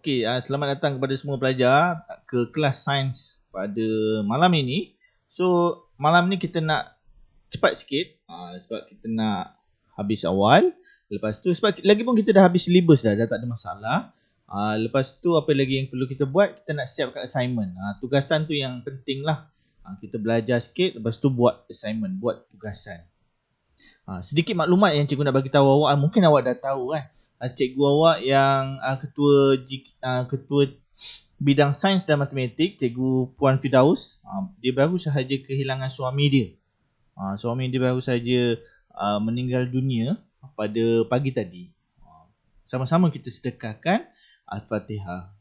Okey, selamat datang kepada semua pelajar ke kelas sains pada malam ini. So, malam ni kita nak cepat sikit sebab kita nak habis awal. Lepas tu sebab lagi pun kita dah habis syllabus dah tak ada masalah. Lepas tu apa lagi yang perlu kita buat? Kita nak siapkan assignment. Tugasan tu yang penting lah. Kita belajar sikit, lepas tu buat assignment, buat tugasan. Sedikit maklumat yang cikgu nak bagi tahu awak, mungkin awak dah tahu kan. Cikgu awak yang ketua bidang sains dan matematik, Cikgu Puan Firdaus, dia baru sahaja kehilangan suami dia. Suami dia baru sahaja meninggal dunia pada pagi tadi. Sama-sama kita sedekahkan Al-Fatihah.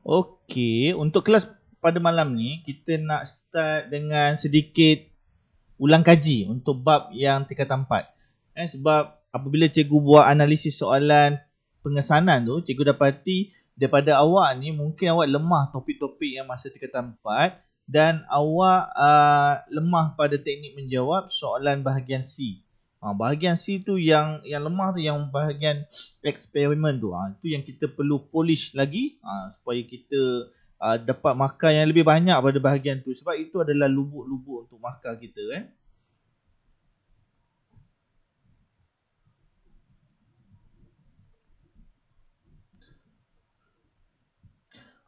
Okey, untuk kelas pada malam ni kita nak start dengan sedikit ulang kaji untuk bab yang tingkatan 4. Sebab apabila cikgu buat analisis soalan pengesanan tu, cikgu dapati daripada awak ni mungkin awak lemah topik-topik yang masa tingkatan 4 dan awak lemah pada teknik menjawab soalan bahagian C. Bahagian C tu yang lemah tu, yang bahagian eksperimen tu. Itu yang kita perlu polish lagi supaya kita dapat markah yang lebih banyak pada bahagian tu. Sebab itu adalah lubuk-lubuk untuk markah kita kan.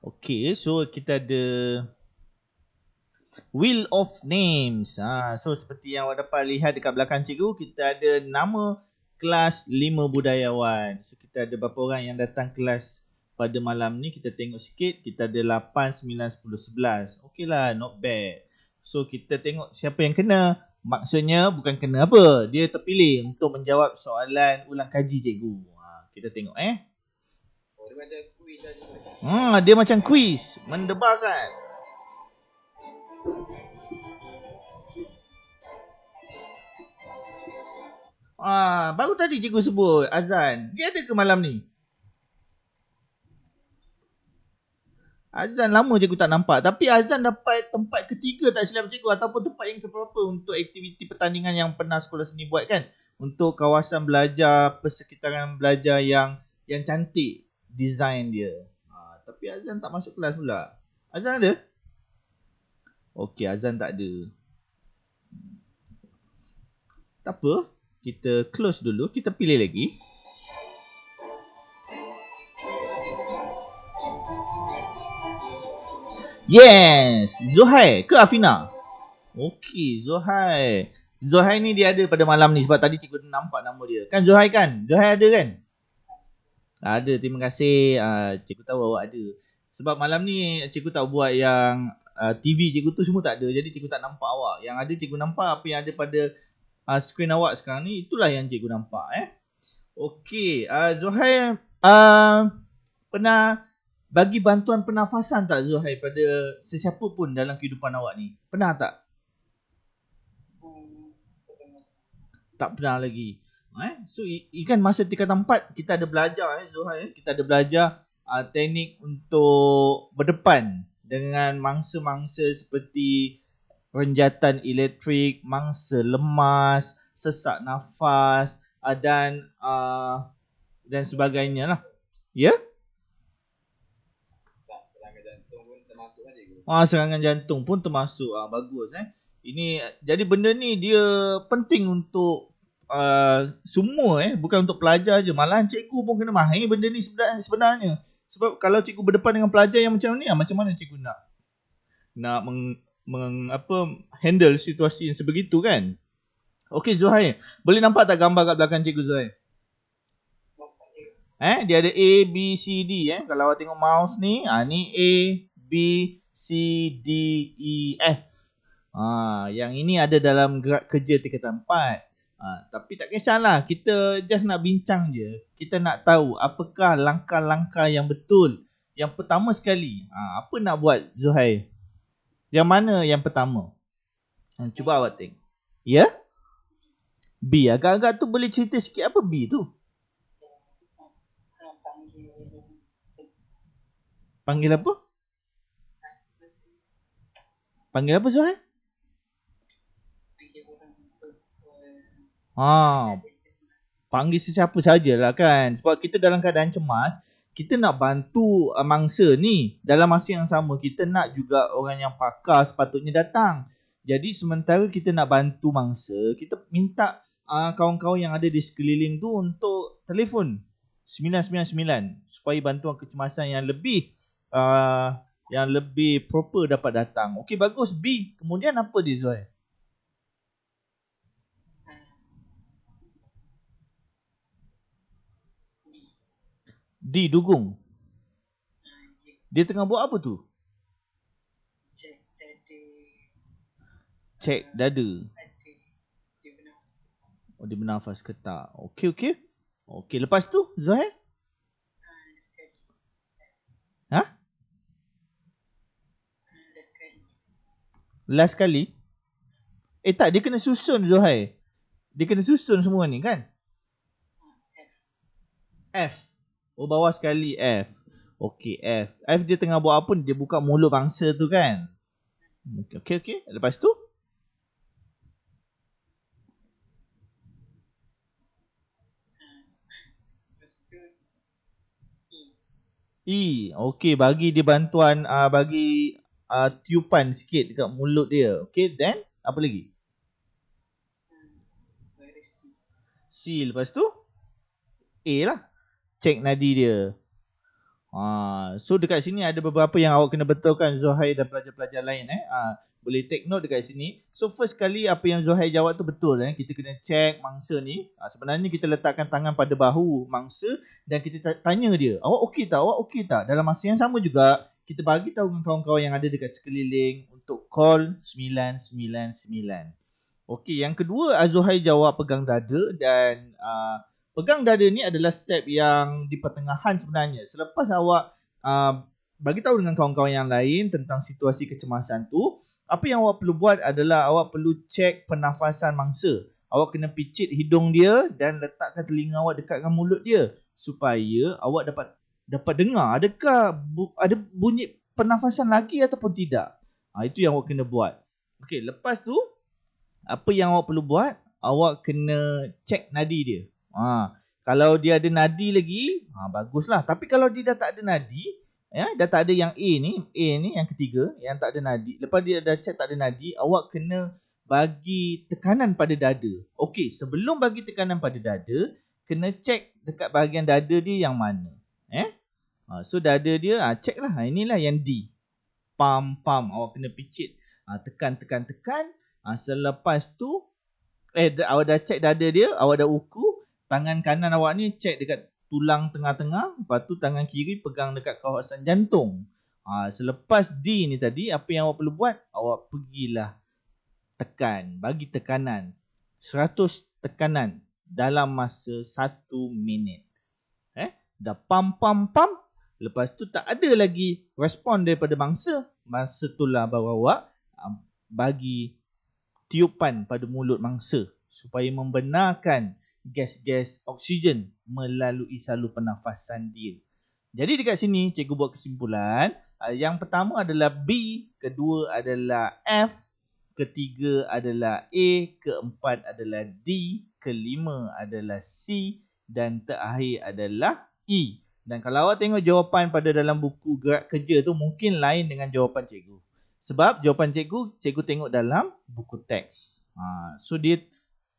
Okay, so kita ada Wheel of Names. So seperti yang awak dapat lihat dekat belakang cikgu, kita ada nama kelas 5 budayawan. So kita ada berapa orang yang datang kelas pada malam ni, kita tengok sikit. Kita ada 8, 9, 10, 11. Okey lah, not bad. So kita tengok siapa yang kena. Maksudnya bukan kena apa, dia terpilih untuk menjawab soalan ulang kaji cikgu. Kita tengok Oh, dia macam kuis saja. Dia macam kuis, mendebarkan. Baru tadi cikgu sebut Azan. Dia ada ke malam ni? Azan lama cikgu tak nampak. Tapi Azan dapat tempat ketiga tak silap cikgu, ataupun tempat yang keberapa untuk aktiviti pertandingan yang pernah sekolah seni buat kan? Untuk kawasan belajar, persekitaran belajar yang cantik design dia. Tapi Azan tak masuk kelas pula. Azan ada? Okey, Azan tak ada. Tak apa. Kita close dulu. Kita pilih lagi. Yes! Zohai ke Afina? Okey, Zohai. Zohai ni dia ada pada malam ni sebab tadi cikgu nampak nama dia. Kan Zohai kan? Zohai ada kan? Ada, terima kasih. Cikgu tahu awak ada. Sebab malam ni cikgu tak buat yang TV cikgu tu semua tak ada. Jadi cikgu tak nampak awak. Yang ada cikgu nampak apa yang ada pada skrin awak sekarang ni. Itulah yang cikgu nampak. Okey, Zohai pernah bagi bantuan pernafasan tak Zohai pada sesiapa pun dalam kehidupan awak ni? Pernah tak? Tak pernah lagi. So ikan masa tingkatan 4 kita ada belajar Zohai. Kita ada belajar teknik untuk berdepan dengan mangsa-mangsa seperti renjatan elektrik, mangsa lemas, sesak nafas dan sebagainya lah. Ya? Serangan jantung pun termasuk kan cikgu? Serangan jantung pun termasuk. Bagus Ini jadi benda ni dia penting untuk semua bukan untuk pelajar je. Malahan cikgu pun kena mahir benda ni sebenarnya. Sebab kalau cikgu berdepan dengan pelajar yang macam ni, macam mana cikgu nak handle situasi yang sebegitu kan? Okey Zuhair, boleh nampak tak gambar kat belakang cikgu Zuhair? Dia ada A, B, C, D Kalau awak tengok mouse ni, ni A, B, C, D, E, F. Yang ini ada dalam gerak kerja tingkatan 4. Tapi tak kisahlah, kita just nak bincang je. Kita nak tahu apakah langkah-langkah yang betul. Yang pertama sekali, apa nak buat Zuhair? Yang mana yang pertama? Cuba awak tengok. Ya? B. Agak-agak tu boleh cerita sikit apa B tu? Panggil apa? Panggil apa Zuhair? Panggil sesiapa sajalah kan. Sebab kita dalam keadaan cemas, kita nak bantu mangsa ni. Dalam masa yang sama, kita nak juga orang yang pakar sepatutnya datang. Jadi sementara kita nak bantu mangsa, kita minta kawan-kawan yang ada di sekeliling tu untuk telefon 999 supaya bantuan kecemasan yang lebih proper dapat datang. Okey, bagus B. Kemudian apa dia Zuhair? D. Dugong. Dia tengah buat apa tu? Cek dada. Oh, dia bernafas ke tak? Okey. Okey, lepas tu Zuhair? Ha? Last kali? Tak, dia kena susun Zuhair. Dia kena susun semua ni kan? F. Oh, bawah sekali F. Okey, F. F dia tengah buat apa? Dia buka mulut bangsa tu kan? Okey. Lepas tu? E. Okey, bagi dia bantuan, bagi tiupan sikit dekat mulut dia. Okey, then apa lagi? C. Lepas tu? A lah. Cek nadi dia. So dekat sini ada beberapa yang awak kena betulkan Zuhair dan pelajar-pelajar lain. Boleh take note dekat sini. So first kali apa yang Zuhair jawab tu betul. Kita kena check mangsa ni. Sebenarnya kita letakkan tangan pada bahu mangsa dan kita tanya dia, awak okey tak? Awak okey tak? Dalam masa yang sama juga, kita bagi tahu kawan-kawan yang ada dekat sekeliling untuk call 999. Okey, yang kedua Zuhair jawab pegang dada dan pegang dada ni adalah step yang di pertengahan sebenarnya. Selepas awak bagi tahu dengan kawan-kawan yang lain tentang situasi kecemasan tu, apa yang awak perlu buat adalah awak perlu cek pernafasan mangsa. Awak kena picit hidung dia dan letakkan telinga awak dekat dengan mulut dia supaya awak dapat dengar adakah ada bunyi pernafasan lagi ataupun tidak. Itu yang awak kena buat. Okey, lepas tu apa yang awak perlu buat? Awak kena cek nadi dia. Kalau dia ada nadi lagi, baguslah. Tapi kalau dia dah tak ada nadi, dah tak ada yang A ni yang ketiga, yang tak ada nadi. Lepas dia dah cek tak ada nadi, awak kena bagi tekanan pada dada. Okey, sebelum bagi tekanan pada dada, kena cek dekat bahagian dada dia yang mana. So dada dia, cek lah. Inilah yang D. Pam. Awak kena picit. Tekan. Selepas tu, awak dah cek dada dia, awak dah ukur. Tangan kanan awak ni cek dekat tulang tengah-tengah. Lepas tu tangan kiri pegang dekat kawasan jantung. Selepas D ni tadi, apa yang awak perlu buat? Awak pergilah tekan. Bagi tekanan. 100 tekanan dalam masa 1 minit. Dah pam. Lepas tu tak ada lagi respon daripada mangsa. Masa itulah baru awak bagi tiupan pada mulut mangsa supaya membenarkan gas-gas oksigen melalui saluran pernafasan dia. Jadi dekat sini cikgu buat kesimpulan. Yang pertama adalah B, kedua adalah F, ketiga adalah A, keempat adalah D, kelima adalah C dan terakhir adalah E. Dan kalau awak tengok jawapan pada dalam buku gerak kerja tu mungkin lain dengan jawapan cikgu. Sebab jawapan cikgu tengok dalam buku teks. So dia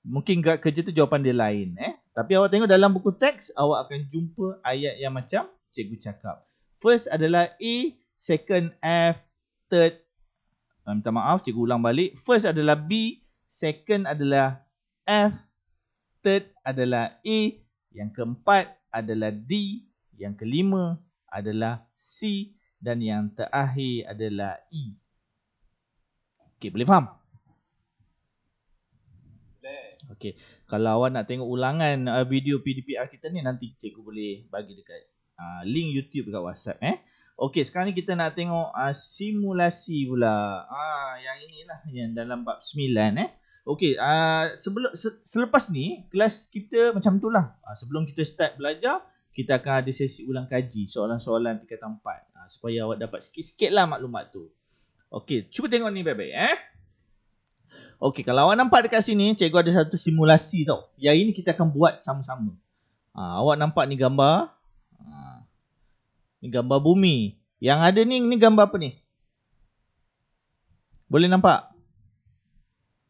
mungkin gerak kerja tu jawapan dia lain. Tapi awak tengok dalam buku teks, awak akan jumpa ayat yang macam cikgu cakap. First adalah A, second F, third, minta maaf cikgu ulang balik. First adalah B, second adalah F, third adalah A, yang keempat adalah D, yang kelima adalah C dan yang terakhir adalah E. Okey, boleh faham? Okey, kalau awak nak tengok ulangan video PDPR kita ni, nanti cikgu boleh bagi dekat link YouTube dekat WhatsApp. Okey, sekarang ni kita nak tengok simulasi pula. Yang inilah yang dalam bab 9 Okey, selepas ni kelas kita macam tu lah. Sebelum kita start belajar, kita akan ada sesi ulang kaji soalan-soalan tingkatan 4 supaya awak dapat sikit-sikit lah maklumat tu. Okey, cuba tengok ni baik-baik Okey, kalau awak nampak dekat sini, cikgu ada satu simulasi tau. Yang ini kita akan buat sama-sama. Awak nampak ni gambar. Ni gambar bumi. Yang ada ni gambar apa ni? Boleh nampak?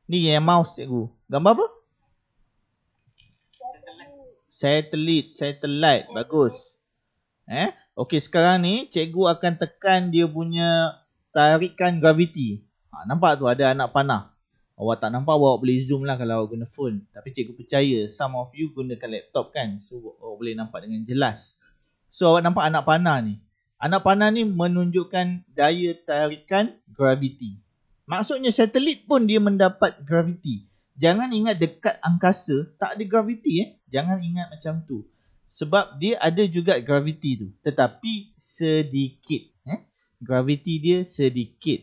Ni yang mouse cikgu. Gambar apa? Satellite. Bagus. Okey, sekarang ni cikgu akan tekan dia punya tarikan graviti. Nampak tu ada anak panah. Awak tak nampak, awak boleh zoom lah kalau awak guna phone. Tapi cikgu percaya some of you gunakan laptop kan. So awak boleh nampak dengan jelas. So awak nampak anak panah ni. Anak panah ni menunjukkan daya tarikan graviti. Maksudnya satelit pun dia mendapat graviti. Jangan ingat dekat angkasa tak ada graviti Jangan ingat macam tu. Sebab dia ada juga graviti tu. Tetapi sedikit Graviti dia sedikit.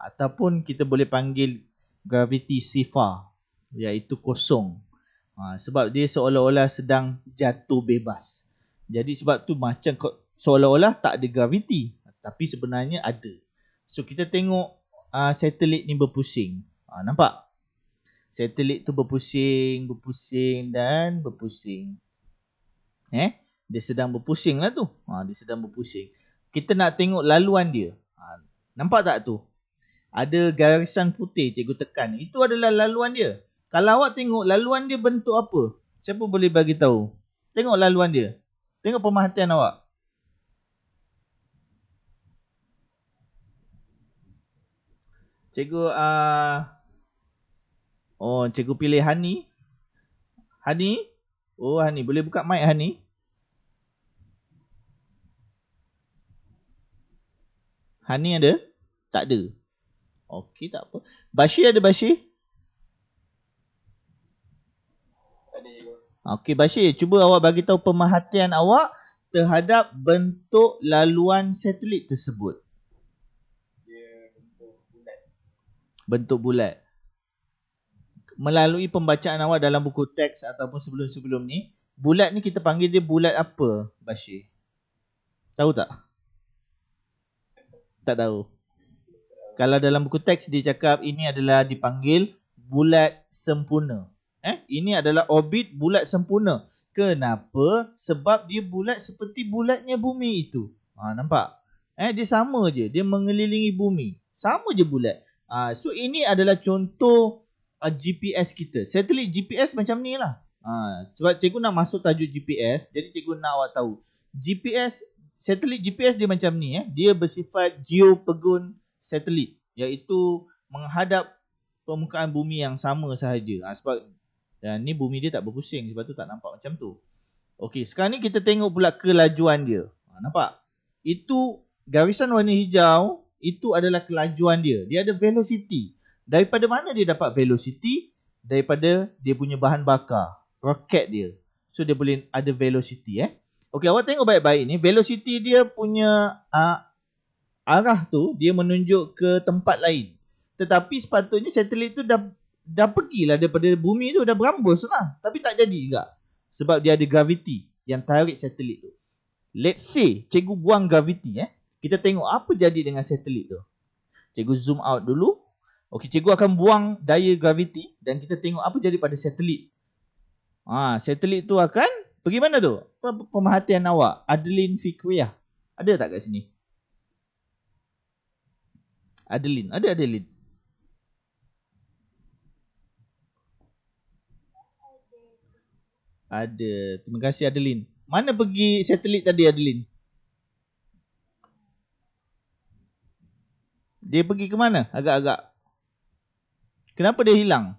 Ataupun kita boleh panggil graviti sifar, iaitu kosong. Sebab dia seolah-olah sedang jatuh bebas. Jadi sebab tu macam seolah-olah tak ada graviti, tapi sebenarnya ada. So kita tengok satelit ni berpusing. Nampak? Satelit tu berpusing dan berpusing. Dia sedang berpusing lah tu. Dia sedang berpusing. Kita nak tengok laluan dia. Nampak tak tu? Ada garisan putih cikgu tekan. Itu adalah laluan dia. Kalau awak tengok laluan dia bentuk apa? Siapa boleh bagi tahu? Tengok laluan dia. Tengok pemerhatian awak. Cikgu cikgu pilih Hani. Hani? Oh, Hani. Boleh buka mic Hani? Hani ada? Tak ada. Okey, tak apa. Bashir ada Bashir? Okey Bashir, cuba awak bagi tahu pemerhatian awak terhadap bentuk laluan satelit tersebut. Dia bentuk bulat. Bentuk bulat. Melalui pembacaan awak dalam buku teks ataupun sebelum-sebelum ni, bulat ni kita panggil dia bulat apa, Bashir? Tahu tak? Tak tahu. Kalau dalam buku teks dia cakap ini adalah dipanggil bulat sempurna. Ini adalah orbit bulat sempurna. Kenapa? Sebab dia bulat seperti bulatnya bumi itu. Nampak? Dia sama je. Dia mengelilingi bumi. Sama je bulat. So ini adalah contoh GPS kita. Satelit GPS macam ni lah. Sebab cikgu nak masuk tajuk GPS. Jadi cikgu nak awak tahu. Satelit GPS dia macam ni. Dia bersifat geopegun satelit, iaitu menghadap permukaan bumi yang sama sahaja. Sebab ni bumi dia tak berpusing, sebab tu tak nampak macam tu. Okey, sekarang ni kita tengok pula kelajuan dia. Nampak? Itu garisan warna hijau, itu adalah kelajuan dia. Dia ada velocity. Daripada mana dia dapat velocity? Daripada dia punya bahan bakar, roket dia. So dia boleh ada velocity Okey, awak tengok baik-baik ni. Velocity dia punya arah tu dia menunjuk ke tempat lain. Tetapi sepatutnya satelit tu dah pergilah daripada bumi tu, dah berambus lah. Tapi tak jadi juga. Sebab dia ada graviti yang tarik satelit tu. Let's say cikgu buang graviti Kita tengok apa jadi dengan satelit tu. Cikgu zoom out dulu. Okey, cikgu akan buang daya graviti dan kita tengok apa jadi pada satelit. Satelit tu akan pergi mana tu? Pemerhatian awak, Adeline Fikriyah. Ada tak kat sini? Adeline. Ada Adeline? Ada. Terima kasih Adeline. Mana pergi satelit tadi Adeline? Dia pergi ke mana? Agak-agak. Kenapa dia hilang?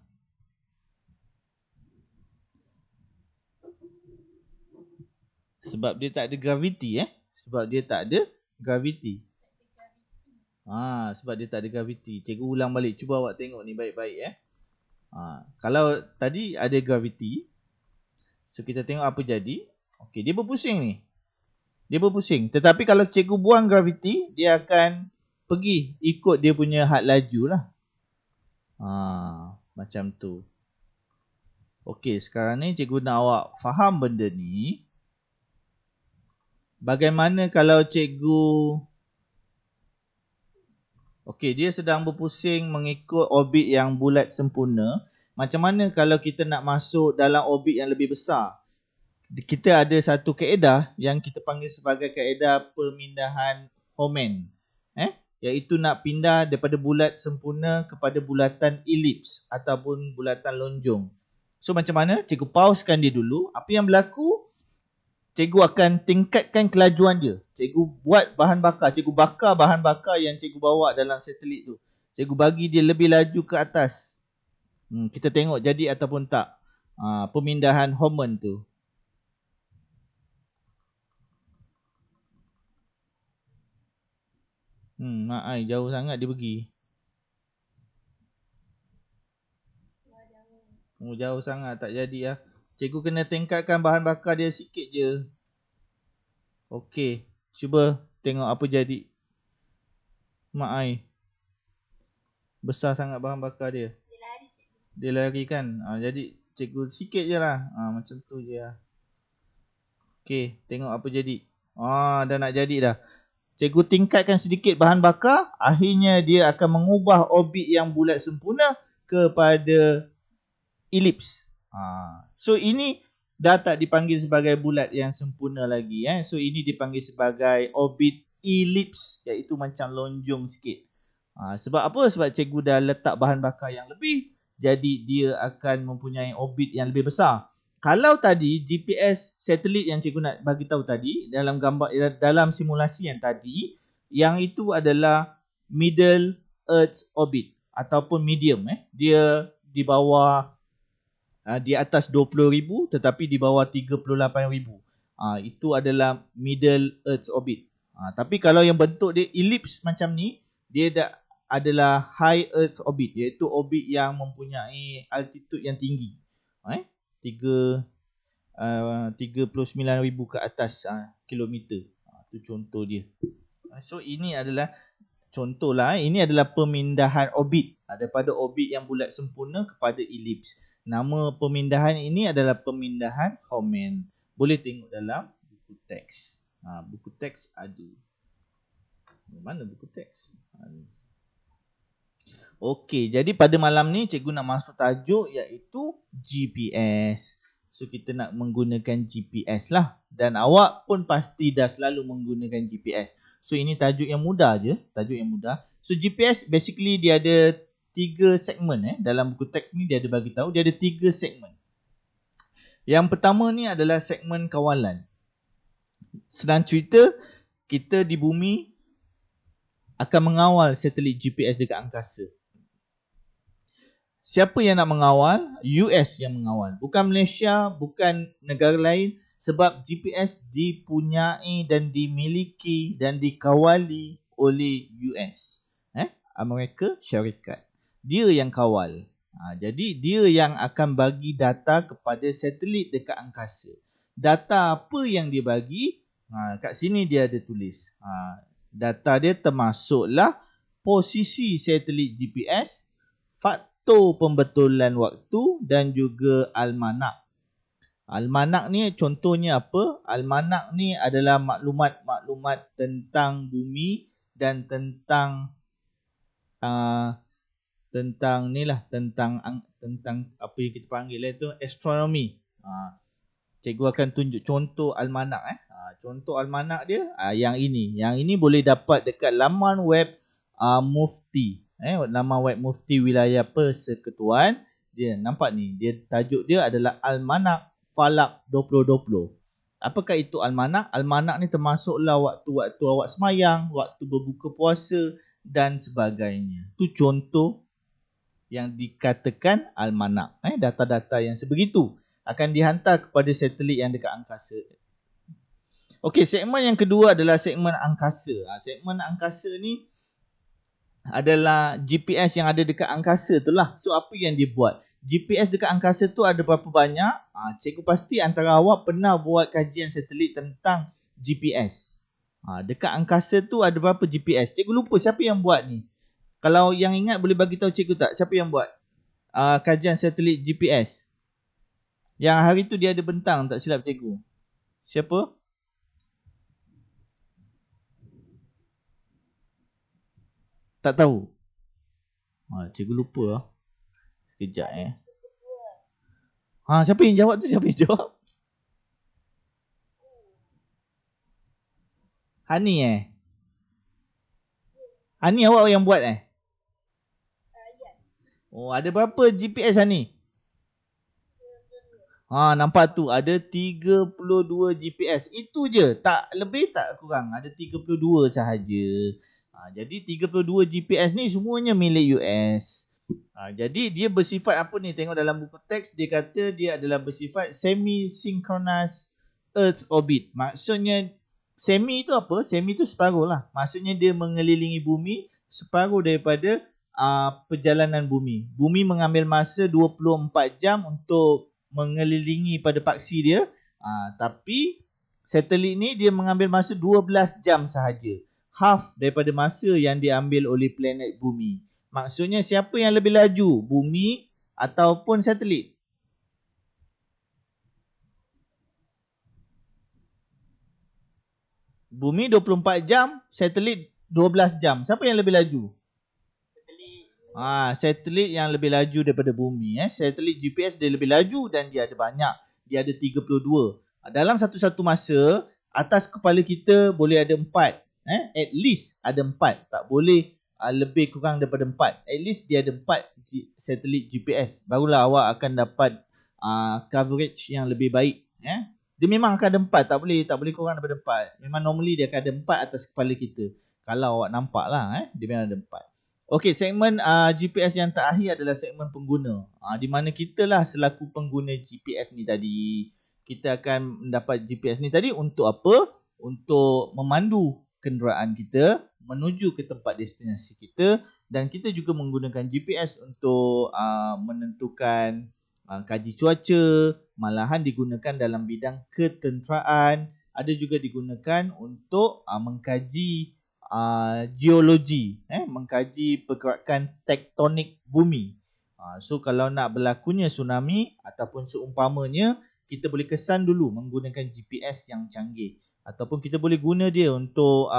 Sebab dia tak ada graviti Sebab dia tak ada graviti. Sebab dia tak ada graviti. Cikgu ulang balik. Cuba awak tengok ni baik-baik Kalau tadi ada graviti, so kita tengok apa jadi. Okey, dia berpusing ni. Dia berpusing. Tetapi kalau cikgu buang graviti, dia akan pergi ikut dia punya had laju lah. Macam tu. Okey, sekarang ni cikgu nak awak faham benda ni. Bagaimana kalau cikgu... Okey, dia sedang berpusing mengikut orbit yang bulat sempurna. Macam mana kalau kita nak masuk dalam orbit yang lebih besar? Kita ada satu kaedah yang kita panggil sebagai kaedah pemindahan Hohmann. Iaitu nak pindah daripada bulat sempurna kepada bulatan elips ataupun bulatan lonjong. So macam mana? Cikgu pausekan dia dulu. Apa yang berlaku? Cikgu akan tingkatkan kelajuan dia. Cikgu buat bahan bakar. Cikgu bakar bahan bakar yang cikgu bawa dalam satelit tu. Cikgu bagi dia lebih laju ke atas. Kita tengok jadi ataupun tak pemindahan Hohmann tu. Jauh sangat dia pergi. Jauh sangat, tak jadi lah. Cikgu kena tingkatkan bahan bakar dia sikit je. Okey, cuba tengok apa jadi. Besar sangat bahan bakar dia. Dia lari kan. Jadi cikgu sikit je lah. Macam tu je lah. Okey, tengok apa jadi. Dah nak jadi dah. Cikgu tingkatkan sedikit bahan bakar, akhirnya dia akan mengubah orbit yang bulat sempurna kepada elips. So ini dah tak dipanggil sebagai bulat yang sempurna lagi. So ini dipanggil sebagai orbit elips, iaitu macam lonjong sikit. Sebab apa? Sebab cikgu dah letak bahan bakar yang lebih, jadi dia akan mempunyai orbit yang lebih besar. Kalau tadi GPS satelit yang cikgu nak bagi tahu tadi dalam gambar dalam simulasi yang tadi, yang itu adalah middle earth orbit ataupun medium. Dia di bawah di atas 20,000 tetapi di bawah 38,000. Itu adalah middle earth orbit. Tapi kalau yang bentuk dia ellipse macam ni, dia adalah high earth orbit, iaitu orbit yang mempunyai altitude yang tinggi. 39,000 ke atas kilometer. Itu contoh dia. So ini adalah contohlah, ini adalah pemindahan orbit daripada orbit yang bulat sempurna kepada elips. Nama pemindahan ini adalah pemindahan Hohmann. Boleh tengok dalam buku teks. Buku teks ada. Mana buku teks? Okey, jadi pada malam ni cikgu nak masuk tajuk iaitu GPS. So kita nak menggunakan GPS lah. Dan awak pun pasti dah selalu menggunakan GPS. So ini tajuk yang mudah je. Tajuk yang mudah. So GPS basically dia ada 3 segmen. Dalam buku teks ni dia ada bagi tahu dia ada 3 segmen. Yang pertama ni adalah segmen kawalan. Senang cerita, kita di bumi akan mengawal satelit GPS dekat angkasa. Siapa yang nak mengawal? US yang mengawal. Bukan Malaysia, bukan negara lain. Sebab GPS dipunyai dan dimiliki dan dikawali oleh US. Amerika Syarikat. Dia yang kawal. Jadi dia yang akan bagi data kepada satelit dekat angkasa. Data apa yang dia bagi? Kat sini dia ada tulis. Data dia termasuklah posisi satelit GPS, faktor pembetulan waktu dan juga almanak. Almanak ni contohnya apa? Almanak ni adalah maklumat-maklumat tentang bumi dan tentang tentang apa yang kita panggil itu astronomi. Cikgu akan tunjuk contoh almanak. Contoh almanak dia yang ini. Yang ini boleh dapat dekat laman web Mufti. Laman web Mufti Wilayah Persekutuan. Dia nampak ni. Dia tajuk dia adalah Almanak Falak 2020. Apakah itu almanak? Almanak ni termasuklah waktu-waktu awak semayang, waktu berbuka puasa dan sebagainya. Itu contoh yang dikatakan almanak. Data-data yang sebegitu akan dihantar kepada satelit yang dekat angkasa. Okey, segmen yang kedua adalah segmen angkasa. Segmen angkasa ni adalah GPS yang ada dekat angkasa tu lah. So apa yang dia buat? GPS dekat angkasa tu ada berapa banyak? Cikgu pasti antara awak pernah buat kajian satelit tentang GPS. Dekat angkasa tu ada berapa GPS? Cikgu lupa siapa yang buat ni. Kalau yang ingat boleh bagi tahu cikgu tak? Siapa yang buat kajian satelit GPS? Yang hari tu dia ada bentang, tak silap cikgu. Siapa? Tak tahu. Cikgu lupa lah. Sekejap siapa yang jawab tu? Siapa yang jawab? Hani Hani awak yang buat Yes. Ada berapa GPS Hani? Nampak tu ada 32 GPS. Itu je, tak lebih tak kurang. Ada 32 sahaja. Jadi 32 GPS ni semuanya milik US. Jadi dia bersifat apa ni? Tengok dalam buku teks dia kata dia adalah bersifat semi-synchronous Earth orbit. Maksudnya semi tu apa? Semi tu separuh lah. Maksudnya dia mengelilingi bumi separuh daripada perjalanan bumi. Bumi mengambil masa 24 jam untuk mengelilingi pada paksi dia. Tapi satelit ni dia mengambil masa 12 jam sahaja. Half daripada masa yang diambil oleh planet bumi. Maksudnya siapa yang lebih laju? Bumi ataupun satelit? Bumi 24 jam, satelit 12 jam. Siapa yang lebih laju? Satelit yang lebih laju daripada bumi. Satelit GPS dia lebih laju dan dia ada banyak. Dia ada 32. Dalam satu-satu masa, atas kepala kita boleh ada 4. At least ada 4. Tak boleh lebih kurang daripada 4. At least dia ada 4 satelit GPS. Barulah awak akan dapat coverage yang lebih baik. Dia memang akan ada 4. Tak boleh kurang daripada 4. Memang normally dia akan ada 4 atas kepala kita. Kalau awak nampak lah. Dia memang ada 4. Okey, segmen GPS yang terakhir adalah segmen pengguna. Di mana kita lah selaku pengguna GPS ni tadi. Kita akan mendapat GPS ni tadi untuk apa? Untuk memandu kenderaan kita menuju ke tempat destinasi kita. Dan kita juga menggunakan GPS untuk menentukan kaji cuaca. Malahan digunakan dalam bidang ketenteraan. Ada juga digunakan untuk mengkaji geologi, mengkaji pergerakan tektonik bumi. So kalau nak berlakunya tsunami ataupun seumpamanya, kita boleh kesan dulu menggunakan GPS yang canggih. Ataupun kita boleh guna dia untuk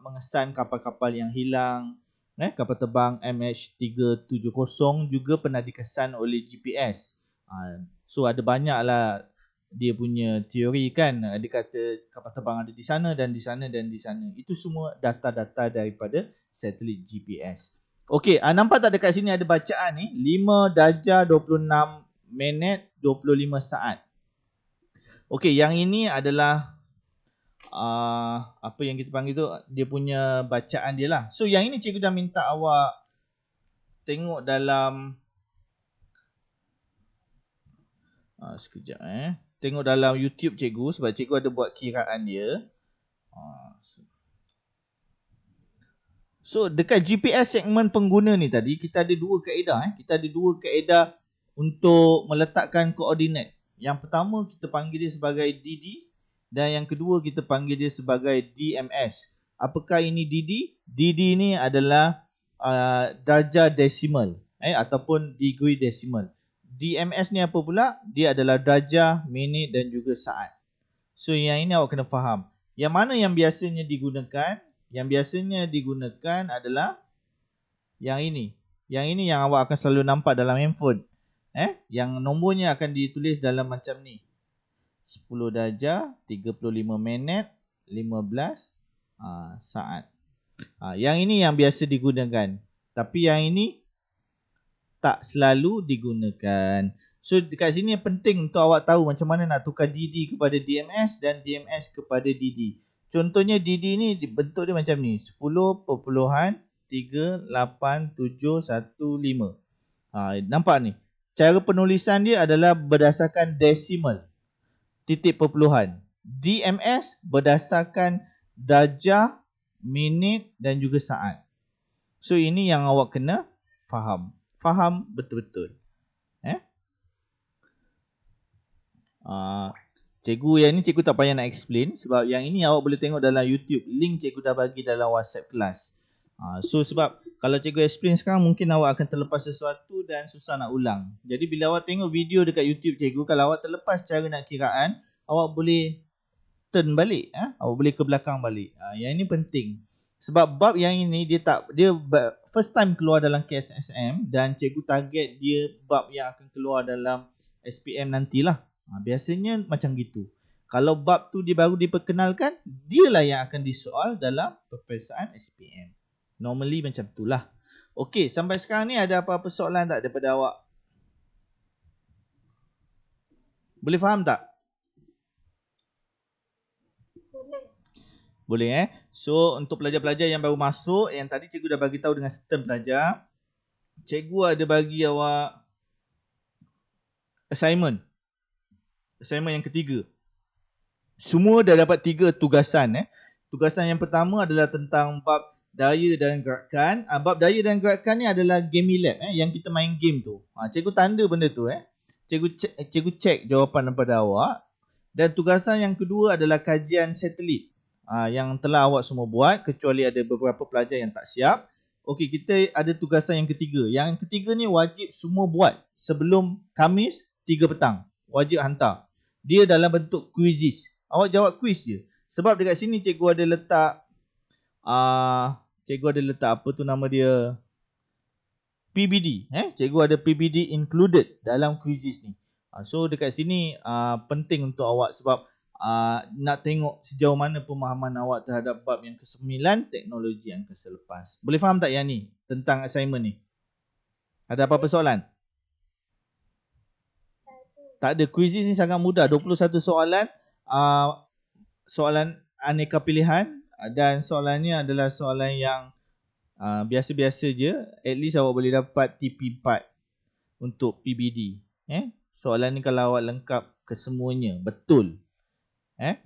mengesan kapal-kapal yang hilang. Kapal terbang MH370 juga pernah dikesan oleh GPS. So ada banyaklah dia punya teori kan. Dia kata kapal terbang ada di sana dan di sana dan di sana. Itu semua data-data daripada satelit GPS. Okey, nampak tak dekat sini ada bacaan ni 5 darjah 26 minit 25 saat. Okey, yang ini adalah apa yang kita panggil tu, dia punya bacaan dia lah. So yang ini cikgu dah minta awak tengok dalam sekejap tengok dalam YouTube cikgu, sebab cikgu ada buat kiraan dia. So dekat GPS segmen pengguna ni tadi, kita ada dua kaedah. Kita ada dua kaedah untuk meletakkan koordinat. Yang pertama kita panggil dia sebagai DD dan yang kedua kita panggil dia sebagai DMS. Apakah ini DD? DD ni adalah darjah desimal ataupun degree decimal. DMS ni apa pula? Dia adalah darjah, minit dan juga saat. So yang ini awak kena faham. Yang mana yang biasanya digunakan? Yang biasanya digunakan adalah yang ini. Yang ini yang awak akan selalu nampak dalam handphone. Yang nombornya akan ditulis dalam macam ni. 10 darjah, 35 minit, 15 saat. Yang ini yang biasa digunakan. Tapi yang ini tak selalu digunakan. So dekat sini yang penting untuk awak tahu macam mana nak tukar DD kepada DMS dan DMS kepada DD. Contohnya DD ni bentuk dia macam ni, 10.3875. Nampak ni? Cara penulisan dia adalah berdasarkan desimal, titik perpuluhan. DMS berdasarkan darjah, minit dan juga saat. So ini yang awak kena faham. Faham betul-betul. Cikgu yang ni cikgu tak payah nak explain sebab yang ini awak boleh tengok dalam YouTube. Link cikgu dah bagi dalam WhatsApp kelas. So sebab kalau cikgu explain sekarang mungkin awak akan terlepas sesuatu dan susah nak ulang. Jadi bila awak tengok video dekat YouTube cikgu, kalau awak terlepas cara nak kiraan, awak boleh turn balik, awak boleh ke belakang balik. Yang ini penting. Sebab bab yang ini dia first time keluar dalam KSSM dan cikgu target dia bab yang akan keluar dalam SPM nantilah. Biasanya macam gitu. Kalau bab tu dia baru diperkenalkan, dialah yang akan disoal dalam peperiksaan SPM. Normally macam itulah. Okey, sampai sekarang ni ada apa-apa soalan tak daripada awak? Boleh faham tak? Boleh So untuk pelajar-pelajar yang baru masuk, yang tadi cikgu dah bagi tahu dengan sistem pelajar, cikgu ada bagi awak assignment. Assignment yang ketiga. Semua dah dapat 3 tugasan. Tugasan yang pertama adalah tentang bab daya dan gerakan. Bab daya dan gerakan ni adalah game lab yang kita main game tu. Cikgu tanda benda tu Cikgu cek jawapan daripada awak. Dan tugasan yang kedua adalah kajian satelit. Yang telah awak semua buat, kecuali ada beberapa pelajar yang tak siap. Okey, kita ada tugasan yang ketiga. Yang ketiga ni wajib semua buat sebelum Khamis 3 petang. Wajib hantar. Dia dalam bentuk quizzes. Awak jawab quiz je. Sebab dekat sini cikgu ada letak apa tu nama dia, PBD. Cikgu ada PBD included dalam quizzes ni. So dekat sini penting untuk awak sebab nak tengok sejauh mana pemahaman awak terhadap bab yang ke-9 teknologi yang selepas. Boleh faham tak yang ni tentang assignment ni? Ada apa-apa soalan? Tak ada. Quizzes ni sangat mudah. 21 soalan. Soalan aneka pilihan dan soalannya adalah soalan yang biasa-biasa je. At least awak boleh dapat TP4 untuk PBD. Soalan ni kalau awak lengkap kesemuanya betul.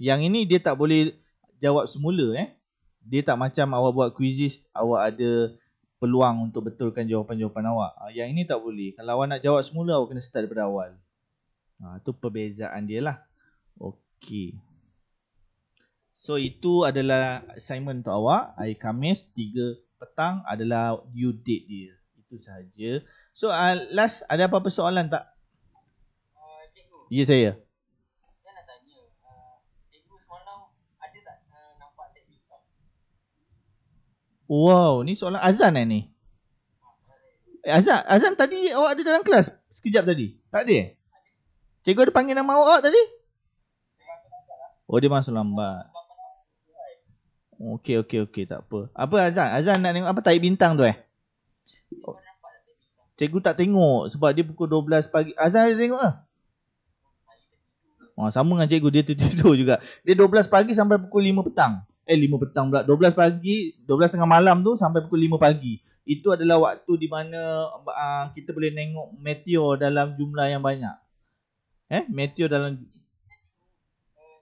Yang ini dia tak boleh jawab semula. Dia tak macam awak buat quizzes, awak ada peluang untuk betulkan jawapan-jawapan awak. Yang ini tak boleh. Kalau awak nak jawab semula, awak kena start daripada awal. Itu perbezaan dia lah. Okey. So itu adalah assignment untuk awak. Hari Khamis 3 petang adalah due date dia. Itu sahaja. So last, ada apa-apa soalan tak? Cikgu. Ya, saya. Saya nak tanya, cikgu semalam ada tak nampak tek bintang? Wow, ni soalan Azan ni? Azan tadi awak ada dalam kelas sekejap tadi? Tak ada? Cikgu ada panggil nama awak tadi? Oh, dia masuk lambat. Okey, tak apa. Apa Azan nak tengok apa tahi bintang tu Cikgu tak tengok sebab dia pukul 12 pagi. Azan ada tengok ah? Sama dengan cikgu, dia tidur juga. Dia 12 pagi sampai pukul 5 petang. 5 petang pula. 12 pagi, 12 tengah malam tu sampai pukul 5 pagi. Itu adalah waktu di mana kita boleh tengok meteor dalam jumlah yang banyak. Meteor dalam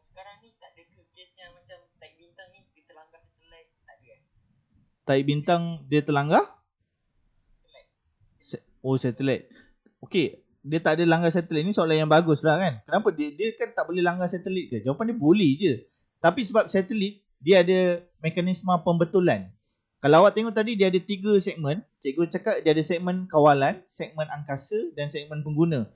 sekarang ni tak ada ke kes yang macam tahi bintang ni dia terlanggar satelit, tak ada tahi bintang dia terlanggar? Satelit. Okey, dia tak ada langgar satelit. Ni soalan yang bagus lah kan. Kenapa dia kan tak boleh langgar satelit ke? Jawapan dia boleh je. Tapi sebab satelit dia ada mekanisme pembetulan. Kalau awak tengok tadi dia ada 3 segmen. Cikgu cakap dia ada segmen kawalan, segmen angkasa dan segmen pengguna.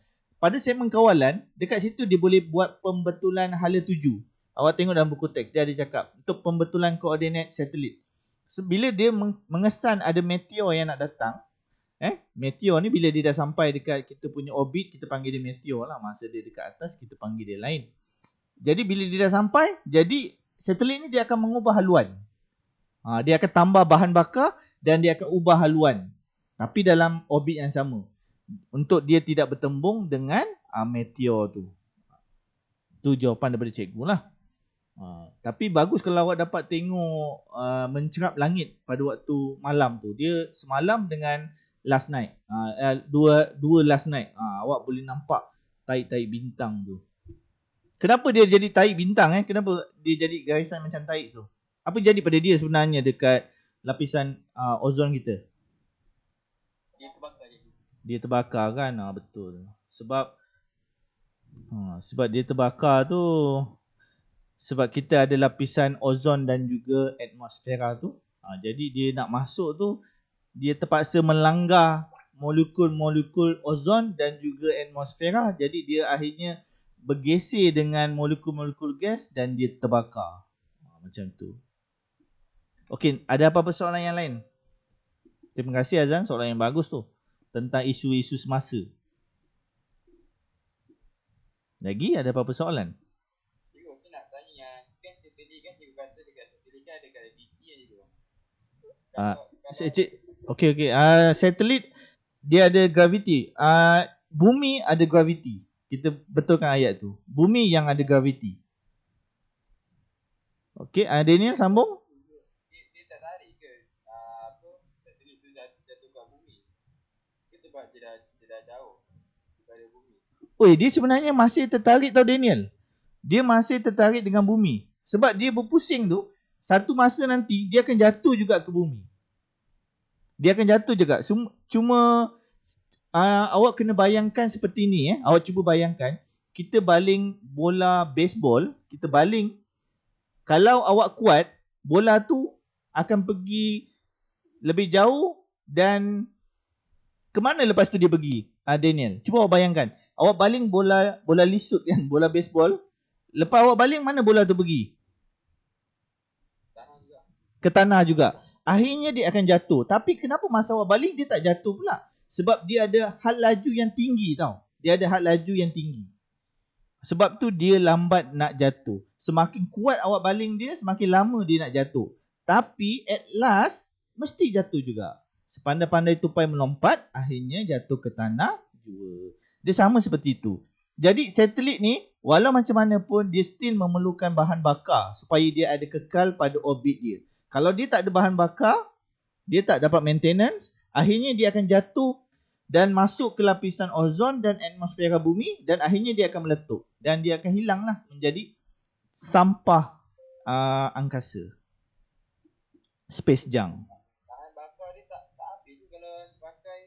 Pada segmen kawalan, dekat situ dia boleh buat pembetulan hala tuju. Awak tengok dalam buku teks dia ada cakap untuk pembetulan koordinat satelit. So, bila dia mengesan ada meteor yang nak datang, meteor ni bila dia dah sampai dekat kita punya orbit, kita panggil dia meteor lah. Masa dia dekat atas, kita panggil dia lain. Jadi bila dia dah sampai, jadi satelit ni dia akan mengubah haluan. Dia akan tambah bahan bakar dan dia akan ubah haluan. Tapi dalam orbit yang sama. Untuk dia tidak bertembung dengan meteor tu. Itu jawapan daripada cikgu lah. Tapi bagus kalau awak dapat tengok mencerap langit pada waktu malam tu. Dia semalam dengan last night. Dua last night. Awak boleh nampak tahi-tahi bintang tu. Kenapa dia jadi tahi bintang? Kenapa dia jadi garisan macam tahi tu? Apa jadi pada dia sebenarnya dekat lapisan ozon kita? Dia terbakar je. Dia terbakar kan? Betul. Sebab Sebab dia terbakar tu, sebab kita ada lapisan ozon dan juga atmosfera tu. Jadi dia nak masuk tu, dia terpaksa melanggar molekul-molekul ozon dan juga atmosfera. Jadi dia akhirnya bergeser dengan molekul-molekul gas dan dia terbakar. Macam tu. Okey, ada apa-apa soalan yang lain? Terima kasih Azan, soalan yang bagus tu. Tentang isu-isu semasa. Lagi ada apa-apa soalan? Cikgu, saya nak tanya yang kan satelit kan cikgu kata dekat satelit kan ada graviti kan cikgu. Okey. Satelit dia ada graviti. Bumi ada graviti. Kita betulkan ayat tu. Bumi yang ada graviti. Okey, Daniel sambung. Dia tak tarik ke satelit tu jatuh kat bumi? Ke sebab dia dah jauh daripada bumi? Dia sebenarnya masih tertarik tau Daniel. Dia masih tertarik dengan bumi. Sebab dia berpusing tu, satu masa nanti dia akan jatuh juga ke bumi. Dia akan jatuh juga. Cuma awak kena bayangkan seperti ni. Awak cuba bayangkan. Kita baling bola baseball. Kita baling. Kalau awak kuat, bola tu akan pergi lebih jauh dan ke mana lepas tu dia pergi? Daniel, cuba awak bayangkan. Awak baling bola lisut kan, bola baseball. Lepas awak baling, mana bola tu pergi? Tanah juga. Ke tanah juga. Akhirnya dia akan jatuh. Tapi kenapa masa awak baling dia tak jatuh pula? Sebab dia ada had laju yang tinggi tau. Dia ada had laju yang tinggi. Sebab tu dia lambat nak jatuh. Semakin kuat awak baling dia, semakin lama dia nak jatuh. Tapi at last, mesti jatuh juga. Sepandai-pandai tupai melompat, akhirnya jatuh ke tanah jua. Dia sama seperti itu. Jadi satelit ni, walau macam mana pun, dia still memerlukan bahan bakar supaya dia ada kekal pada orbit dia. Kalau dia tak ada bahan bakar, dia tak dapat maintenance, akhirnya dia akan jatuh dan masuk ke lapisan ozon dan atmosfera bumi dan akhirnya dia akan meletup. Dan dia akan hilanglah menjadi sampah angkasa. Space junk. Bahan bakar dia tak habis tu kalau sepakai.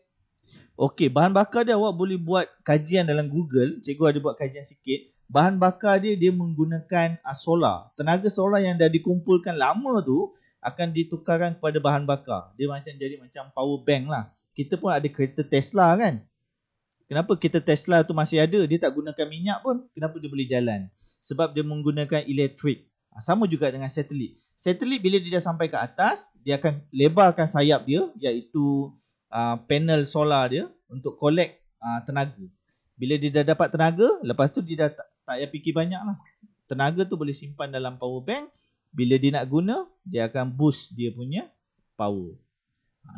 Okey, bahan bakar dia awak boleh buat kajian dalam Google. Cikgu ada buat kajian sikit. Bahan bakar dia menggunakan solar. Tenaga solar yang dah dikumpulkan lama tu akan ditukarkan kepada bahan bakar. Dia jadi macam power bank lah. Kita pun ada kereta Tesla kan. Kenapa kereta Tesla tu masih ada? Dia tak gunakan minyak pun. Kenapa dia boleh jalan? Sebab dia menggunakan elektrik. Sama juga dengan satelit. Satelit bila dia dah sampai ke atas, dia akan lebarkan sayap dia, iaitu panel solar dia untuk collect tenaga. Bila dia dah dapat tenaga, lepas tu dia dah tak payah fikir banyak lah. Tenaga tu boleh simpan dalam power bank. Bila dia nak guna, dia akan boost dia punya power.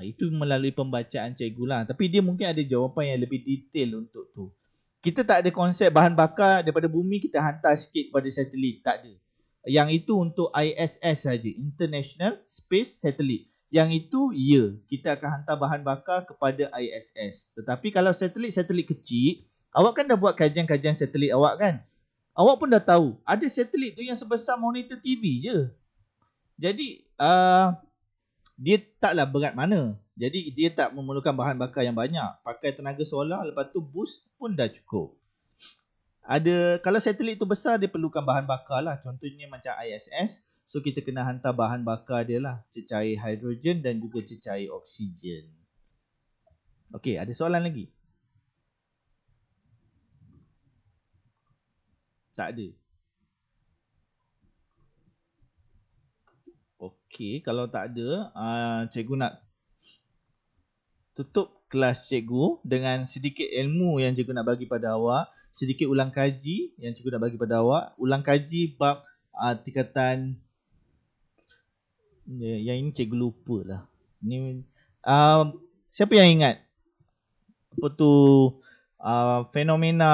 Itu melalui pembacaan cikgu lah. Tapi dia mungkin ada jawapan yang lebih detail untuk tu. Kita tak ada konsep bahan bakar daripada bumi kita hantar sikit kepada satelit. Tak ada. Yang itu untuk ISS saja, International Space Satellite. Yang itu, ya, kita akan hantar bahan bakar kepada ISS. Tetapi kalau satelit kecil, awak kan dah buat kajian-kajian satelit awak kan? Awak pun dah tahu, ada satelit tu yang sebesar monitor TV je. Jadi, dia taklah berat mana. Jadi, dia tak memerlukan bahan bakar yang banyak. Pakai tenaga solar, lepas tu boost pun dah cukup. Kalau satelit tu besar, dia perlukan bahan bakar lah. Contohnya macam ISS. So, kita kena hantar bahan bakar dia lah. Cecair hidrogen dan juga cecair oksigen. Okey, ada soalan lagi? Tak ada. Okey, kalau tak ada, cikgu nak tutup kelas cikgu dengan sedikit ilmu yang cikgu nak bagi pada awak. Sedikit ulang kaji yang cikgu nak bagi pada awak. Ulang kaji bab tingkatan. Yang ini cikgu lupa lah. Ni, siapa yang ingat? Apa tu fenomena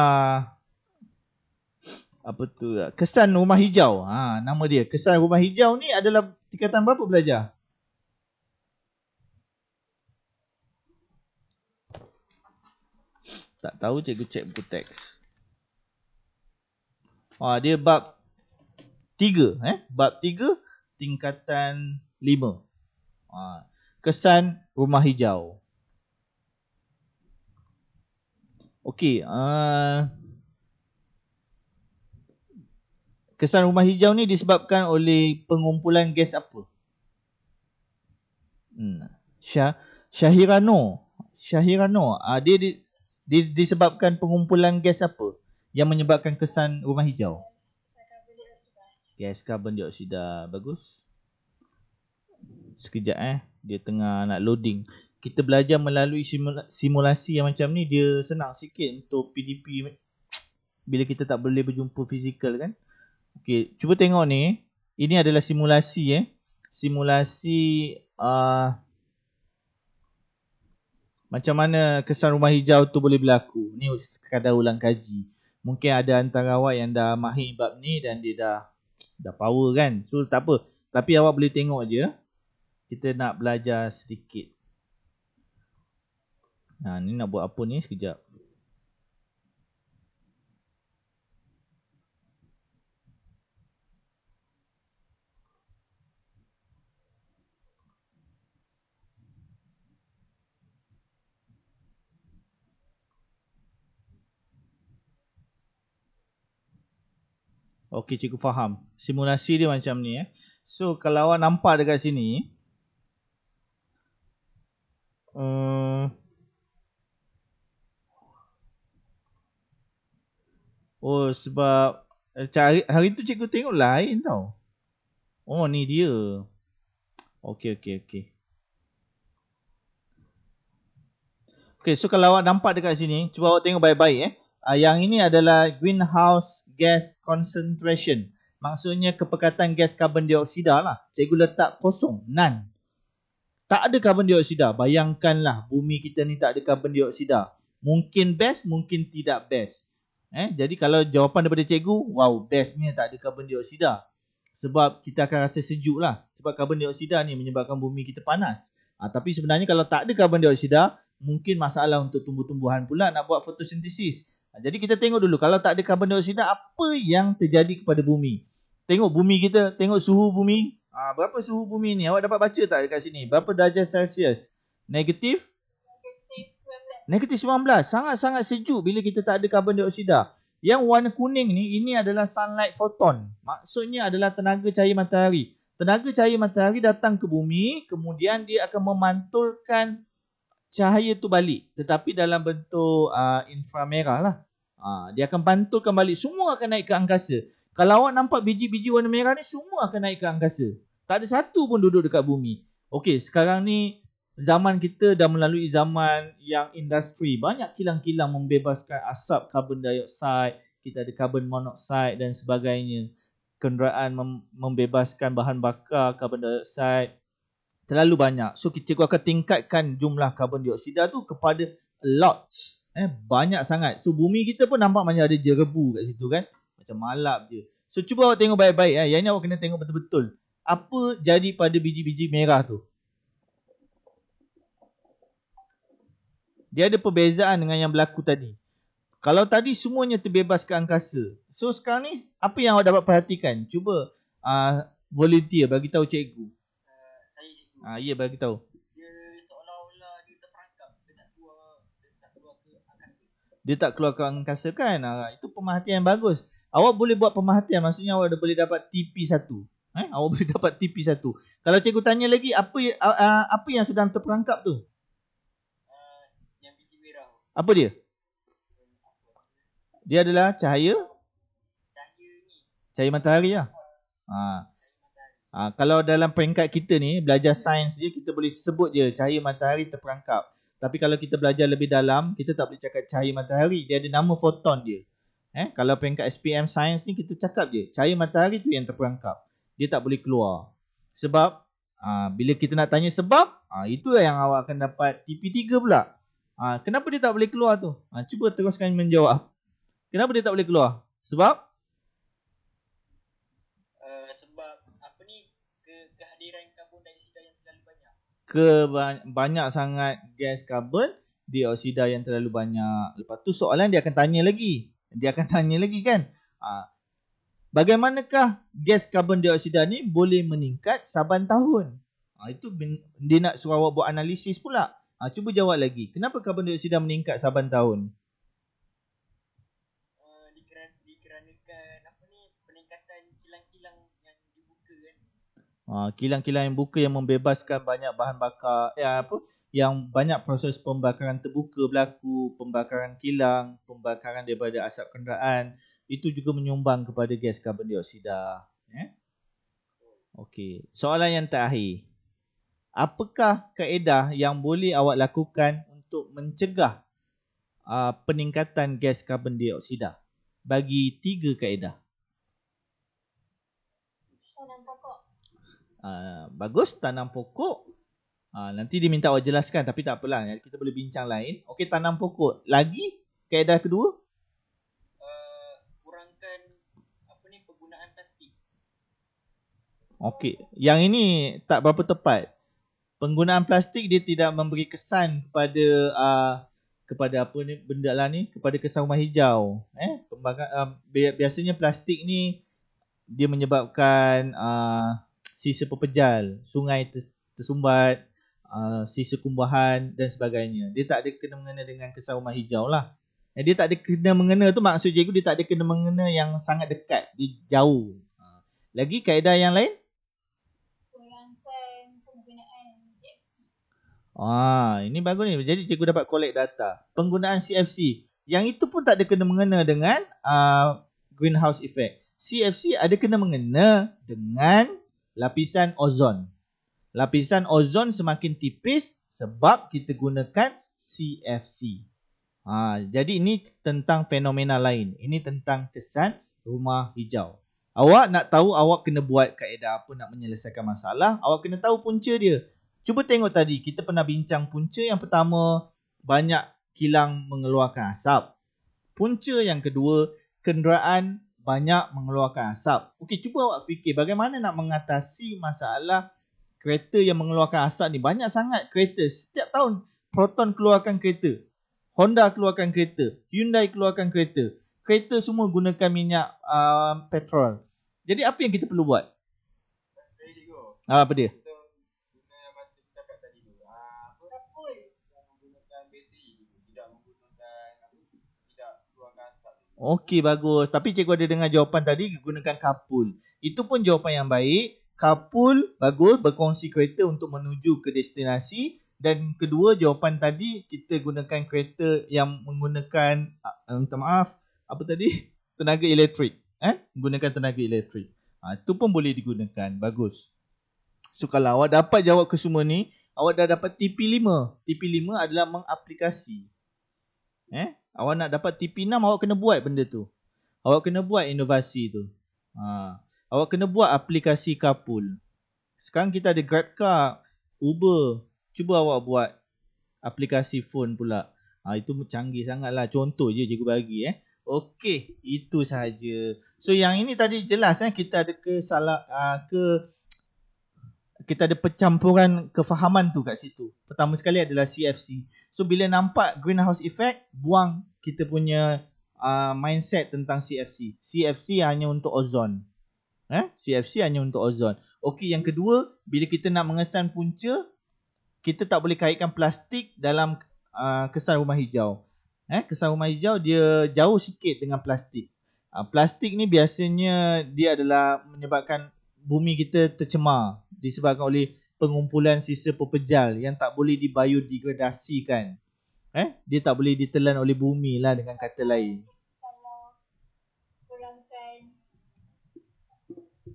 kesan rumah hijau. Nama dia kesan rumah hijau ni adalah tingkatan berapa belajar? Tak tahu, cikgu cek buku teks. Dia bab 3 bab 3 tingkatan 5. Kesan rumah hijau. Okey, kesan rumah hijau ni disebabkan oleh pengumpulan gas apa? Syahirano. Dia disebabkan pengumpulan gas apa yang menyebabkan kesan rumah hijau? Gas karbon dioksida. Bagus. Sekejap dia tengah nak loading. Kita belajar melalui simulasi yang macam ni, dia senang sikit untuk PDP bila kita tak boleh berjumpa fizikal kan. Okey, cuba tengok ni. Ini adalah simulasi simulasi macam mana kesan rumah hijau tu boleh berlaku. Ni sekadar ulang kaji. Mungkin ada antara awak yang dah mahir bab ni dan dia dah power kan. So tak apa. Tapi awak boleh tengok je. Kita nak belajar sedikit. Ni nak buat apa ni sekejap. Okey, cikgu faham. Simulasi dia macam ni So kalau awak nampak dekat sini, sebab hari tu cikgu tengok lain tau. Ni dia. Okey. Okey, so kalau awak nampak dekat sini, cuba awak tengok baik-baik Yang ini adalah greenhouse gas concentration. Maksudnya kepekatan gas karbon dioksida lah. Cikgu letak kosong, none. Tak ada karbon dioksida. Bayangkanlah bumi kita ni tak ada karbon dioksida. Mungkin best, mungkin tidak best. Jadi kalau jawapan daripada cikgu, wow, bestnya tak ada karbon dioksida. Sebab kita akan rasa sejuk lah. Sebab karbon dioksida ni menyebabkan bumi kita panas. Tapi sebenarnya kalau tak ada karbon dioksida, mungkin masalah untuk tumbuh-tumbuhan pula nak buat fotosintesis. Jadi kita tengok dulu, kalau tak ada karbon dioksida, apa yang terjadi kepada bumi? Tengok bumi kita, tengok suhu bumi. Berapa suhu bumi ni? Awak dapat baca tak dekat sini? Berapa darjah Celsius? Negatif 19. Sangat-sangat sejuk bila kita tak ada karbon dioksida. Yang warna kuning ni, ini adalah sunlight photon. Maksudnya adalah tenaga cahaya matahari. Tenaga cahaya matahari datang ke bumi, kemudian dia akan memantulkan cahaya tu balik. Tetapi dalam bentuk inframerah lah. Dia akan pantulkan balik. Semua akan naik ke angkasa. Kalau awak nampak biji-biji warna merah ni, semua akan naik ke angkasa. Tak ada satu pun duduk dekat bumi. Okey, sekarang ni zaman kita dah melalui zaman yang industri. Banyak kilang-kilang membebaskan asap karbon dioksida. Kita ada karbon monoksida dan sebagainya. Kenderaan membebaskan bahan bakar karbon dioksida. Terlalu banyak. So cikgu akan tingkatkan jumlah karbon dioksida tu kepada lots. Banyak sangat. So bumi kita pun nampak macam ada jerebu kat situ kan. Macam malap je. So cuba awak tengok baik-baik. Yang ni awak kena tengok betul-betul. Apa jadi pada biji-biji merah tu? Dia ada perbezaan dengan yang berlaku tadi. Kalau tadi semuanya terbebas ke angkasa. So sekarang ni apa yang awak dapat perhatikan? Cuba volunteer bagi tahu cikgu. Saya cikgu. Ya, bagi tahu. Dia seolah-olah dia terperangkap. Dia tak keluar ke angkasa. Dia tak keluar ke angkasa kan? Itu pemerhatian yang bagus. Awak boleh buat pemerhatian. Maksudnya awak boleh dapat TP1. Awak boleh dapat TP1. Kalau cikgu tanya lagi, apa yang sedang terperangkap tu? Yang biji merah. Apa dia? Dia adalah cahaya matahari lah. Kalau dalam peringkat kita ni, belajar sains je, kita boleh sebut je cahaya matahari terperangkap. Tapi kalau kita belajar lebih dalam, kita tak boleh cakap cahaya matahari. Dia ada nama foton dia. Kalau peringkat SPM sains ni, kita cakap je cahaya matahari tu yang terperangkap. Dia tak boleh keluar. Sebab, bila kita nak tanya sebab, itulah yang awak akan dapat TP3 pula. Kenapa dia tak boleh keluar tu? Cuba teruskan menjawab. Kenapa dia tak boleh keluar? Sebab? Sebab apa ni? Kehadiran karbon dioksida yang terlalu banyak. Banyak sangat gas karbon dioksida yang terlalu banyak. Lepas tu soalan dia akan tanya lagi. Kan? Bagaimanakah gas karbon dioksida ni boleh meningkat saban tahun? Itu dia nak suruh awak buat analisis pula. Cuba jawab lagi. Kenapa karbon dioksida meningkat saban tahun? Dikarenakan apa ni, peningkatan Kilang-kilang yang buka yang membebaskan banyak bahan bakar, yang banyak proses pembakaran terbuka berlaku, pembakaran kilang, pembakaran daripada asap kenderaan, itu juga menyumbang kepada gas karbon dioksida. Okey, soalan yang terakhir. Apakah kaedah yang boleh awak lakukan untuk mencegah peningkatan gas karbon dioksida? Bagi 3 kaedah. Tanam pokok. Bagus, tanam pokok. Nanti dia minta awak jelaskan, tapi tak apalah. Kita boleh bincang lain. Okey, tanam pokok. Lagi, kaedah kedua? Kurangkan penggunaan plastik. Okey, yang ini tak berapa tepat. Penggunaan plastik dia tidak memberi kesan kepada benda lah ni, kepada kesan rumah hijau. Biasanya plastik ni dia menyebabkan sisa pepejal, sungai tersumbat, sisa kumbahan dan sebagainya. Dia tak ada kena-mengena dengan kesan rumah hijau lah. Dia tak ada kena-mengena tu, maksud cikgu dia tak ada kena-mengena yang sangat dekat, dia jauh. Lagi kaedah yang lain? Kurangkan penggunaan CFC. Ini bagus ni. Jadi cikgu dapat collect data. Penggunaan CFC. Yang itu pun tak ada kena-mengena dengan greenhouse effect. CFC ada kena-mengena dengan lapisan ozon. Lapisan ozon semakin tipis sebab kita gunakan CFC. Jadi ini tentang fenomena lain. Ini tentang kesan rumah hijau. Awak nak tahu awak kena buat kaedah apa nak menyelesaikan masalah, awak kena tahu punca dia. Cuba tengok tadi, kita pernah bincang punca yang pertama, banyak kilang mengeluarkan asap. Punca yang kedua, kenderaan banyak mengeluarkan asap. Okey, cuba awak fikir bagaimana nak mengatasi masalah kereta yang mengeluarkan asap ni. Banyak sangat kereta. Setiap tahun Proton keluarkan kereta. Honda keluarkan kereta. Hyundai keluarkan kereta. Kereta semua gunakan minyak petrol. Jadi apa yang kita perlu buat? Apa dia? Kita guna yang masa kita cakap tadi tu. Kapul. Yang menggunakan bateri, tidak keluarkan asap. Okey, bagus. Tapi cikgu ada dengar jawapan tadi gunakan kapul. Itu pun jawapan yang baik. Kapul bagus, berkongsi kereta untuk menuju ke destinasi. Dan kedua, jawapan tadi kita gunakan kereta yang menggunakan minta maaf, apa tadi? Tenaga elektrik. Menggunakan tenaga elektrik. Itu pun boleh digunakan. Bagus. So kalau awak dapat jawab ke semua ni, awak dah dapat TP5. TP5 adalah mengaplikasi. Awak nak dapat TP6, awak kena buat benda tu. Awak kena buat inovasi tu. Awak kena buat aplikasi kapul. Sekarang kita ada GrabCar, Uber. Cuba awak buat aplikasi phone pula. Itu canggih sangat lah. Contoh je cikgu bagi. Okey, itu sahaja. So yang ini tadi jelas kita ada kita ada percampuran kefahaman tu kat situ. Pertama sekali adalah CFC. So bila nampak greenhouse effect, buang kita punya mindset tentang CFC. CFC hanya untuk ozon. CFC hanya untuk ozon. Okey, yang kedua, bila kita nak mengesan punca, kita tak boleh kaitkan plastik dalam kesan rumah hijau. Kesan rumah hijau dia jauh sikit dengan plastik. Plastik ni biasanya dia adalah menyebabkan bumi kita tercemar disebabkan oleh pengumpulan sisa pepejal yang tak boleh dibiodegradasikan. Dia tak boleh ditelan oleh bumi lah dengan kata lain. Kalau kurangkan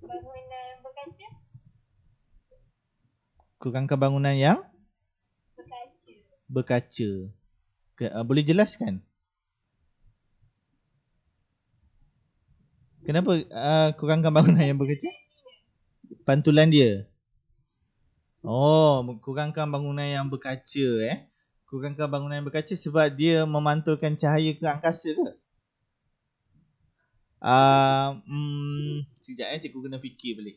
bangunan berkaca. Kurangkan bangunan yang Berkaca. Boleh jelaskan? Kenapa kurangkan bangunan yang berkaca? Pantulan dia. Kurangkan bangunan yang berkaca. Kurangkan bangunan yang berkaca sebab dia memantulkan cahaya ke angkasa ke? Sekejap cikgu kena fikir balik.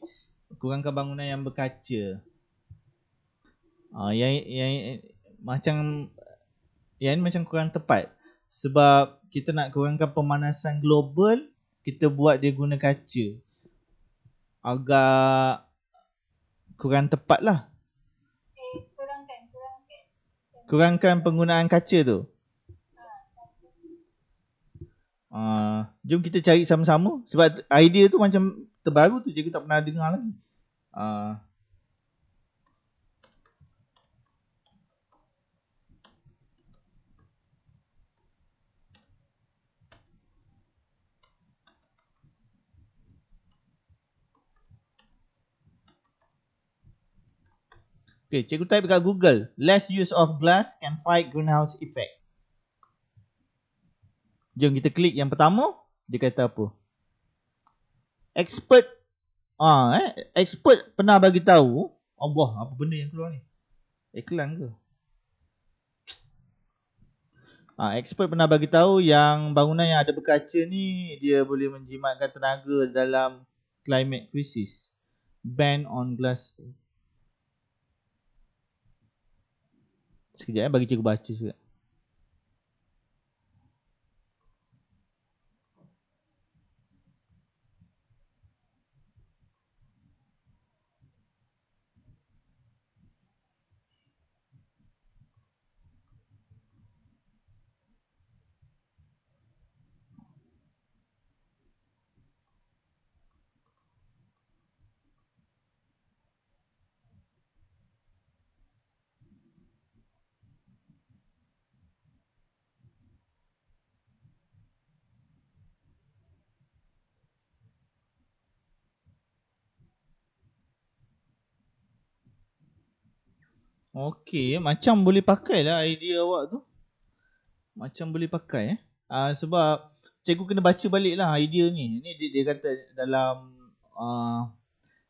Kurangkan bangunan yang berkaca. Yang ini macam kurang tepat. Sebab kita nak kurangkan pemanasan global, kita buat dia guna kaca. Agak kurang tepat lah. Kurangkan penggunaan kaca tu. Jom kita cari sama-sama. Sebab idea tu macam terbaru tu, cikgu tak pernah dengar lagi. Okay, cikgu type kat Google. Less use of glass can fight greenhouse effect. Jom kita klik yang pertama. Dia kata apa? Expert expert pernah bagi tahu. Allah, apa benda yang keluar ni? Iklan ke? Expert pernah bagi tahu yang bangunan yang ada berkaca ni dia boleh menjimatkan tenaga dalam climate crisis. Ban on glass. Sekejap bagi cikgu baca sekejap. Okey, macam boleh pakai lah idea awak tu. Macam boleh pakai sebab cikgu kena baca balik lah idea ni. Ni dia kata dalam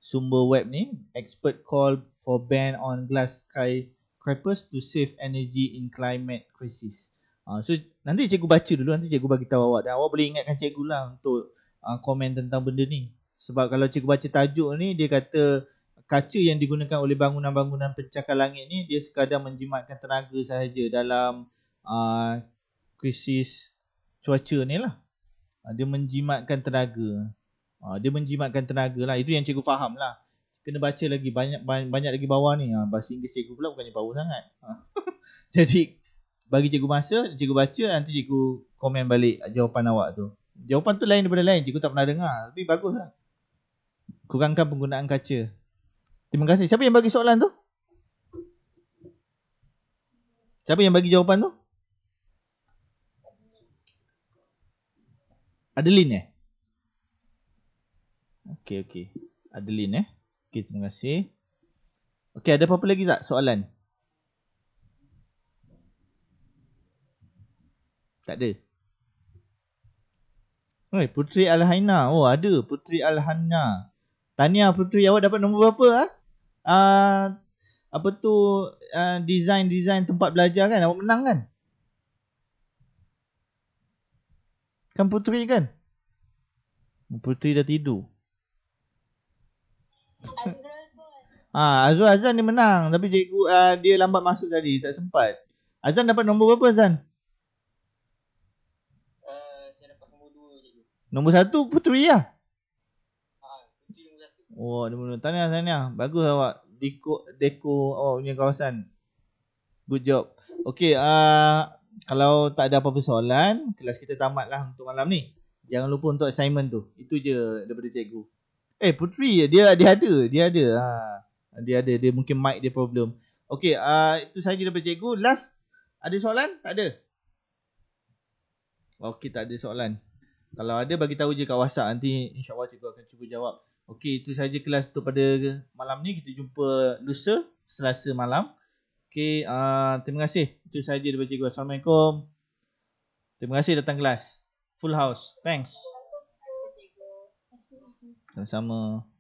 sumber web ni, expert call for ban on glass skyscrapers to save energy in climate crisis. So nanti cikgu baca dulu, nanti cikgu bagi tahu awak dan awak boleh ingatkan cikgu lah untuk komen tentang benda ni. Sebab kalau cikgu baca tajuk ni, dia kata kaca yang digunakan oleh bangunan-bangunan pencakar langit ni dia sekadar menjimatkan tenaga sahaja dalam krisis cuaca ni lah. Dia menjimatkan tenaga. Dia menjimatkan tenaga lah. Itu yang cikgu faham lah. Kena baca lagi banyak lagi bawah ni. Bahasa Inggeris cikgu pula bukannya power sangat. Jadi bagi cikgu masa, cikgu baca, nanti cikgu komen balik jawapan awak tu. Jawapan tu lain daripada lain, cikgu tak pernah dengar. Tapi bagus lah. Kurangkan penggunaan kaca. Terima kasih. Siapa yang bagi soalan tu? Siapa yang bagi jawapan tu? Adeline Okey. Adeline Okey, terima kasih. Okey, ada apa-apa lagi tak soalan? Tak ada. Putri Al-Haina. Oh, ada Putri Al-Haina. Tahniah Putri, awak dapat nombor berapa apa tu design tempat belajar kan? Awak menang kan? Kan Putri kan? Putri dah tidur. Azul Azan dia menang, tapi cikgu dia lambat masuk tadi, tak sempat. Azan dapat nombor berapa Azan? Saya dapat nombor 2 cikgu. Nombor 1 Putri lah. Putri nombor 1. Oh, nombor 1. Tahniah. Bagus awak. Deko awak punya kawasan. Good job. Okey, kalau tak ada apa-apa soalan, kelas kita tamatlah untuk malam ni. Jangan lupa untuk assignment tu. Itu je daripada cikgu. Putri dia ada. Dia ada. Dia mungkin mic dia problem. Okey, itu saja daripada cikgu. Last, ada soalan? Tak ada. Okey, tak ada soalan. Kalau ada, bagi tahu je kat WhatsApp. Nanti insya-Allah cikgu akan cuba jawab. Okey, itu saja kelas tu pada malam ni. Kita jumpa lusa, Selasa malam. Okey, terima kasih. Itu saja daripada cikgu. Assalamualaikum. Terima kasih datang kelas. Full house. Thanks. Sama-sama.